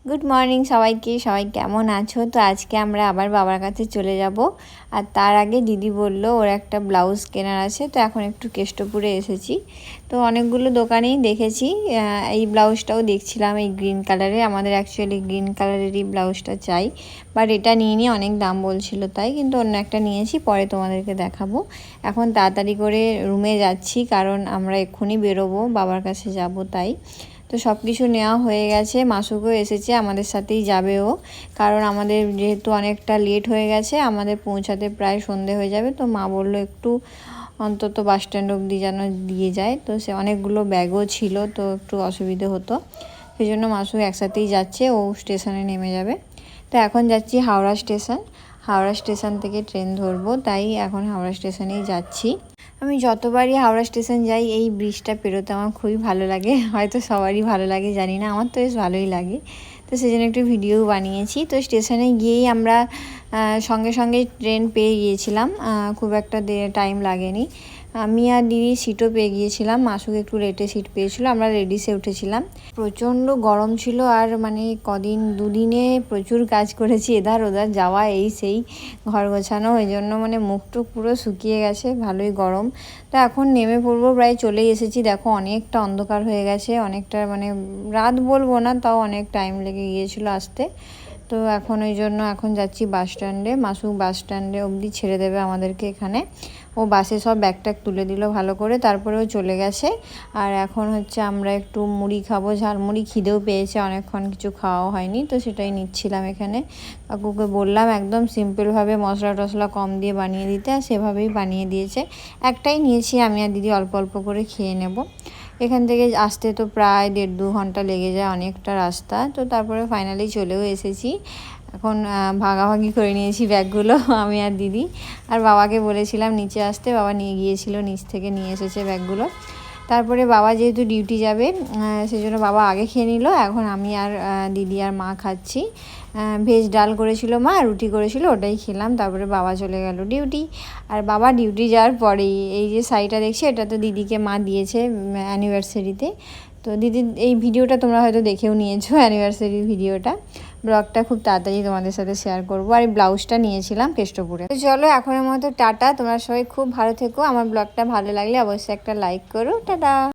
Good morning সবাইকে। সবাই কেমন আছো? তো আজকে আমরা আবার বাবার কাছে চলে যাব। আর তার আগে দিদি বলল ওর একটা ব্লাউজ কেনার আছে, তো এখন একটু কেষ্টপুরে এসেছি। তো অনেকগুলো দোকানেই দেখেছি, এই ব্লাউজটাও দেখছিলাম এই গ্রিন কালারের। আমাদের অ্যাকচুয়ালি গ্রিন কালারেরই ব্লাউজটা চাই, বাট এটা নিয়ে অনেক দাম বলছিল, তাই কিন্তু অন্য একটা নিয়েছি, পরে তোমাদেরকে দেখাবো। এখন তাড়াতাড়ি করে রুমে যাচ্ছি, কারণ আমরা এক্ষুনি বেরোবো, বাবার কাছে যাব তাই। তো সব কিছু নেওয়া হয়ে গেছে, মাসুকও এসেছে, আমাদের সাথেই যাবে ও, কারণ আমাদের যেহেতু অনেকটা লেট হয়ে গেছে, আমাদের পৌঁছাতে প্রায় সন্ধে হয়ে যাবে। তো মা বললো একটু অন্তত বাস স্ট্যান্ড অবধি যেন দিয়ে যায়। তো সে অনেকগুলো ব্যাগও ছিল, তো একটু অসুবিধে হতো, সেই জন্য মাসুক একসাথেই যাচ্ছে, ও স্টেশনে নেমে যাবে। তো এখন যাচ্ছি হাওড়া স্টেশন। হাওড়া স্টেশন থেকে ট্রেন ধরবো, তাই এখন হাওড়া স্টেশনেই যাচ্ছি। আমি যতবারই হাওড়া স্টেশন যাই এই ব্রিজটা পেরোতে আমার খুবই ভালো লাগে, হয়তো সবারই ভালো লাগে জানি না, আমার তো বেশ ভালোই লাগে। তো সেজন্য একটু ভিডিও বানিয়েছি। তো স্টেশনে গিয়েই আমরা সঙ্গে সঙ্গে ট্রেন পেয়ে গিয়েছিলাম, খুব একটা টাইম লাগেনি। আমি আর দিদি সিটও পেয়ে গিয়েছিলাম, মাসুক একটু লেটে সিট পেয়েছিল, আমরা লেডিসে উঠেছিলাম। প্রচণ্ড গরম ছিল, আর মানে দুদিনে প্রচুর কাজ করেছি, এধার ওধার যাওয়া এই সেই ঘর গোছানো, ওই জন্য মানে মুখটুক পুরো শুকিয়ে গেছে, ভালোই গরম। তো এখন নেমে পড়বো, প্রায় চলেই এসেছি। দেখো অনেকটা অন্ধকার হয়ে গেছে, অনেকটা মানে রাত বলবো না, তাও অনেক টাইম লেগে গিয়েছিলো আসতে। তো এখন ওই জন্য এখন যাচ্ছি বাস স্ট্যান্ডে। মাসুক বাস স্ট্যান্ডে অবধি ছেড়ে দেবে আমাদেরকে এখানে। ও বাসে সব ব্যাগ ট্যাগ তুলে দিল ভালো করে, তারপরেও চলে গেছে। আর এখন হচ্ছে আমরা একটু মুড়ি খাবো, ঝালমুড়ি, খিদেও পেয়েছে, অনেকক্ষণ কিছু খাওয়াও হয়নি, তো সেটাই নিচ্ছিলাম এখানে। কাকুকে বললাম একদম সিম্পলভাবে মশলা টশলা কম দিয়ে বানিয়ে দিতে, আর সেভাবেই বানিয়ে দিয়েছে। একটাই নিয়েছি আমি আর দিদি, অল্প অল্প করে খেয়ে নেব। এখান থেকে আসতে তো প্রায় 1.5-2 ঘন্টা লেগে যায়, অনেকটা রাস্তা। তো তারপরে ফাইনালি চলেও এসেছি। এখন ভাগাভাগি করে নিয়েছি ব্যাগগুলো আমি আর দিদি। আর বাবাকে বলেছিলাম নিচে আসতে, বাবা নিয়ে গিয়েছিল, নিচ থেকে নিয়ে এসেছে ব্যাগগুলো। তারপরে বাবা যেহেতু ডিউটি যাবে, সেজন্য বাবা আগে খেয়ে নিল। এখন আমি আর দিদি আর মা খাচ্ছি। ভেজ ডাল করেছিল মা, রুটি করেছিল, ওটাই খেলাম। তারপরে বাবা চলে গেল ডিউটি। আর বাবা ডিউটি যাওয়ার পরেই এই যে শাড়িটা দেখছি, এটা তো দিদিকে মা দিয়েছে অ্যানিভার্সারিতে। তো দিদির এই ভিডিওটা তোমরা হয়তো দেখেও নিয়েছো, অ্যানিভার্সারির ভিডিওটা। ব্লগটা খুব তাড়াতাড়ি তোমাদের সাথে শেয়ার করবো। আর এই ব্লাউজটা নিয়েছিলাম কেষ্টপুরে। তো চলো এখনের মতো টাটা, তোমরা সবাই খুব ভালো থেকো। আমার ব্লগটা ভালো লাগলে অবশ্যই একটা লাইক করো। টাটা।